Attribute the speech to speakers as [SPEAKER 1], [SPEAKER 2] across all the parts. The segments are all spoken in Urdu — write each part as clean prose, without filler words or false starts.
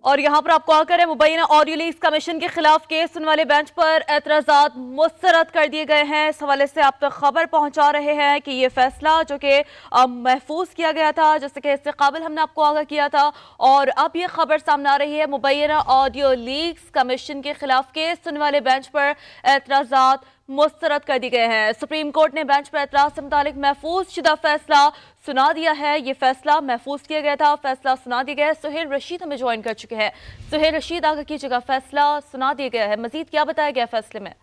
[SPEAKER 1] اور یہاں پر آپ کو آ کر مبینہ آڈیو لیکس کمیشن کے خلاف کیس سننے والے بینچ پر اعتراضات مسترد کر دیے گئے ہیں۔ اس حوالے سے آپ تک خبر پہنچا رہے ہیں کہ یہ فیصلہ جو کہ محفوظ کیا گیا تھا، جیسے کہ اس سے قابل ہم نے آپ کو آگاہ کیا تھا، اور اب یہ خبر سامنے آ رہی ہے مبینہ آڈیو لیکس کمیشن کے خلاف کیس سننے والے بینچ پر اعتراضات مسترد کر دی گئے ہیں۔ سپریم کورٹ نے بینچ پر اعتراض سے متعلق محفوظ شدہ فیصلہ سنا دیا ہے۔ یہ فیصلہ محفوظ کیا گیا تھا، فیصلہ سنا دیا گیا ہے۔ سہیل رشید ہمیں جوائن کر چکے ہیں۔ سہیل رشید، آگاہ کیجیے گا، فیصلہ سنا دیا گیا ہے، مزید کیا بتایا گیا فیصلے میں؟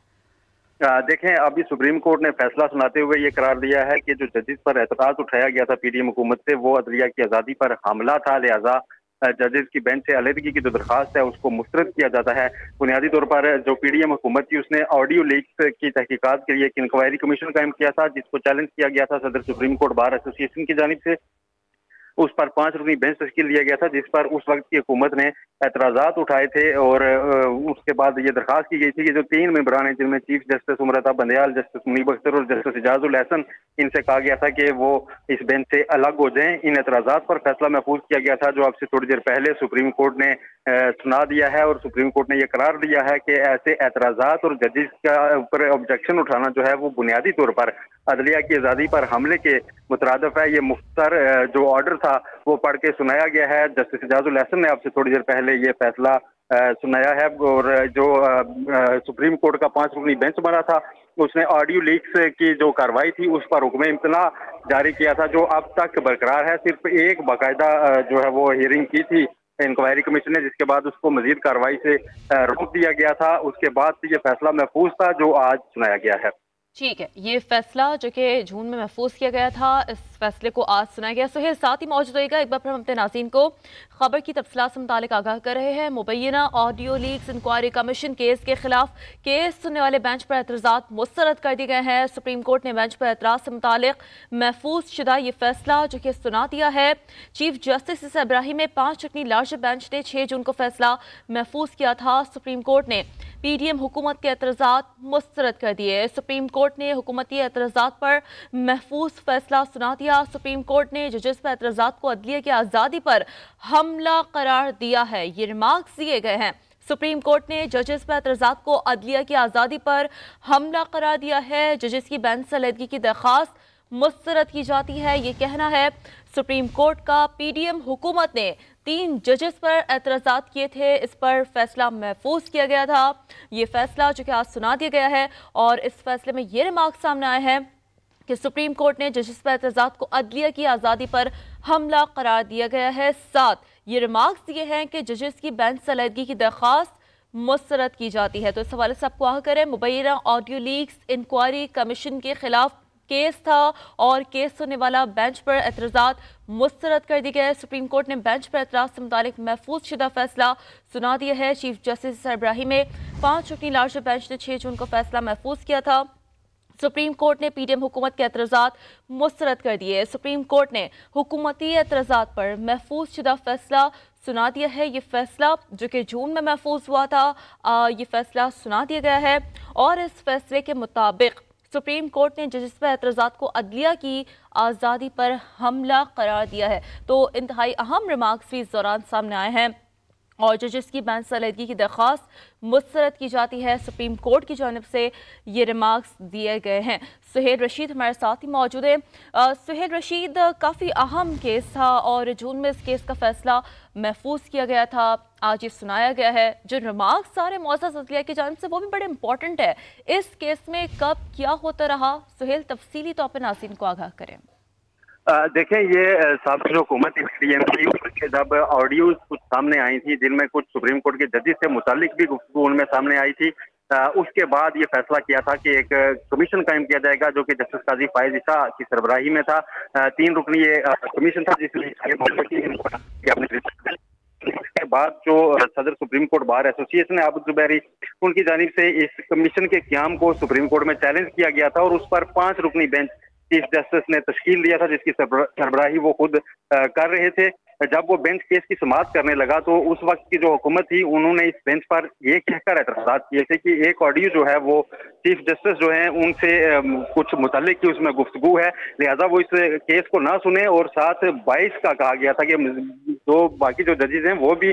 [SPEAKER 2] دیکھیں، ابھی سپریم کورٹ نے فیصلہ سناتے ہوئے یہ قرار دیا ہے کہ جو ججز پر اعتراض اٹھایا گیا تھا پی ڈی ایم حکومت سے، وہ عدلیہ کی آزادی پر حملہ تھا، لہٰذا ججز کی بینچ سے علیحدگی کی جو درخواست ہے اس کو مسترد کیا جاتا ہے۔ بنیادی طور پر جو پی ڈی ایم حکومت تھی اس نے آڈیو لیکس کی تحقیقات کے لیے ایک انکوائری کمیشن قائم کیا تھا، جس کو چیلنج کیا گیا تھا صدر سپریم کورٹ بار ایسوسی ایشن کی جانب سے۔ اس پر 5 رکنی بینچ تشکیل دیا گیا تھا، جس پر اس وقت کی حکومت نے اعتراضات اٹھائے تھے، اور اس کے بعد یہ درخواست کی گئی تھی کہ جو 3 ممبران ہیں، جن میں chief justice Umar Ata Bandial, justice منیب اختر اور جسٹس اعجاز الحسن، ان سے کہا گیا تھا کہ وہ اس بینچ سے الگ ہو جائیں۔ ان اعتراضات پر فیصلہ محفوظ کیا گیا تھا، جو اب سے تھوڑی دیر پہلے سپریم کورٹ نے سنا دیا ہے، اور سپریم کورٹ نے یہ قرار دیا ہے کہ ایسے اعتراضات اور ججز کا اوپر آبجیکشن اٹھانا جو ہے وہ بنیادی طور پر عدلیہ کی آزادی پر حملے کے مترادف ہے۔ یہ مختصر جو آرڈر تھا وہ پڑھ کے سنایا گیا ہے۔ جسٹس اعجاز الحسن نے اب سے تھوڑی دیر پہلے یہ فیصلہ سنایا ہے، اور جو سپریم کورٹ کا 5 رکنی بینچ بنا تھا اس نے آڈیو لیکس کی جو کارروائی تھی اس پر حکم امتناع جاری کیا تھا، جو اب تک برقرار ہے۔ صرف ایک باقاعدہ جو ہے وہ ہیئرنگ کی تھی انکوائری کمیشن نے، جس کے بعد اس کو مزید کارروائی سے روک دیا گیا تھا۔ اس کے بعد یہ فیصلہ محفوظ تھا جو آج سنایا گیا ہے۔
[SPEAKER 1] ٹھیک ہے، یہ فیصلہ جو کہ جون میں محفوظ کیا گیا تھا، اس فیصلے کو آج سنایا گیا۔ سہیل ساتھ ہی موجود رہے گا، ایک بار پھر ہم اپنے ناظرین کو خبر کی تفصیلات سے متعلق آگاہ کر رہے ہیں۔ مبینہ audio leaks inquiry commission case کے خلاف کیس سننے والے بینچ پر اعتراضات مسترد کر دیے گئے ہیں۔ سپریم کورٹ نے بینچ پر اعتراض سے متعلق محفوظ شدہ یہ فیصلہ جو کہ سنا دیا ہے۔ چیف جسٹس ابراہیم میں 5 رکنی لارج بینچ نے 6 جون کو فیصلہ محفوظ کیا تھا۔ سپریم کورٹ نے پی ڈی ایم حکومت کے اعتراضات مسترد کر دیے۔ سپریم کورٹ نے حکومتی اعتراضات پر محفوظ فیصلہ سنا دیا۔ سپریم کورٹ نے ججز پر اعتراضات کو عدلیہ کی آزادی پر حملہ قرار دیا ہے، یہ ریمارکس دیے گئے ہیں۔ سپریم کورٹ نے ججز پر اعتراضات کو عدلیہ کی آزادی پر حملہ قرار دیا ہے۔ ججز کی بینچ سے علیحدگی کی درخواست مسترد کی جاتی ہے، یہ کہنا ہے سپریم کورٹ کا۔ پی ڈی ایم حکومت نے 3 ججز پر اعتراضات کیے تھے، اس پر فیصلہ محفوظ کیا گیا تھا۔ یہ فیصلہ جو کہ آج سنا دیا گیا ہے، اور اس فیصلے میں یہ ریمارک سامنے آئے ہیں کہ سپریم کورٹ نے ججز پر اعتراضات کو عدلیہ کی آزادی پر حملہ قرار دیا گیا ہے۔ ساتھ یہ ریمارکس یہ ہیں کہ ججز کی بینچ سے علیحدگی کی درخواست مسترد کی جاتی ہے۔ تو اس حوالے سے آپ کو آگاہ کریں، مبینہ آڈیو لیکس انکوائری کمیشن کے خلاف کیس تھا، اور کیس سننے والا بینچ پر اعتراضات مسترد کر دی گئے۔ سپریم کورٹ نے بینچ پر اعتراض سے متعلق محفوظ شدہ فیصلہ سنا دیا ہے۔ چیف جسٹس ابراہیم میں 5 رکنی لارج بینچ نے 6 جون کو فیصلہ محفوظ کیا تھا۔ سپریم کورٹ نے پی ڈی ایم حکومت کے اعتراضات مسترد کر دیے۔ سپریم کورٹ نے حکومتی اعتراضات پر محفوظ شدہ فیصلہ سنا دیا ہے۔ یہ فیصلہ جو کہ جون میں محفوظ ہوا تھا، یہ فیصلہ سنا دیا گیا ہے، اور اس فیصلے کے مطابق سپریم کورٹ نے ججز پر اعتراضات کو عدلیہ کی آزادی پر حملہ قرار دیا ہے۔ تو انتہائی اہم ریمارکس بھی اس دوران سامنے آئے ہیں، اور ججز کی بینچ سے علیحدگی کی درخواست مسترد کی جاتی ہے۔ سپریم کورٹ کی جانب سے یہ ریمارکس دیے گئے ہیں۔ سہیل رشید ہمارے ساتھ ہی موجود ہیں۔ سہیل رشید، کافی اہم کیس تھا، اور جون میں اس کیس کا فیصلہ محفوظ کیا گیا تھا، آج یہ سنایا گیا ہے۔ جو ریمارکس سارے معزز عدلیہ کی جانب سے وہ بھی بڑے امپورٹنٹ ہے۔ اس کیس میں کب کیا ہوتا رہا، سہیل تفصیلی طور پر ناظرین کو آگاہ کریں۔
[SPEAKER 2] دیکھیں، یہ سابق جو حکومت پی ڈی ایم کی جب آڈیوز کچھ سامنے آئی تھی، جن میں کچھ سپریم کورٹ کے ججز سے متعلق بھی گفتگو ان میں سامنے آئی تھی، اس کے بعد یہ فیصلہ کیا تھا کہ ایک کمیشن قائم کیا جائے گا، جو کہ جسٹس قاضی فائز عیسیٰ کی سربراہی میں تھا۔ 3 رکنی یہ کمیشن تھا، جس میں اس کے بعد جو صدر سپریم کورٹ بار ایسوسی ایشن ہے عابد زبیری، ان کی جانب سے اس کمیشن کے قیام کو سپریم کورٹ میں چیلنج کیا گیا تھا، اور اس پر 5 رکنی بینچ چیف جسٹس نے تشکیل دیا تھا، جس کی سربراہی وہ خود کر رہے تھے۔ جب وہ بینچ کیس کی سماعت کرنے لگا تو اس وقت کی جو حکومت تھی انہوں نے اس بینچ پر یہ کہہ کر اعتراضات کیے تھے کہ ایک آڈیو جو ہے وہ چیف جسٹس جو ہیں ان سے کچھ متعلق کی اس میں گفتگو ہے، لہذا وہ اس کیس کو نہ سنیں، اور ساتھ 22 کا کہا گیا تھا کہ جو باقی جو ججز ہیں وہ بھی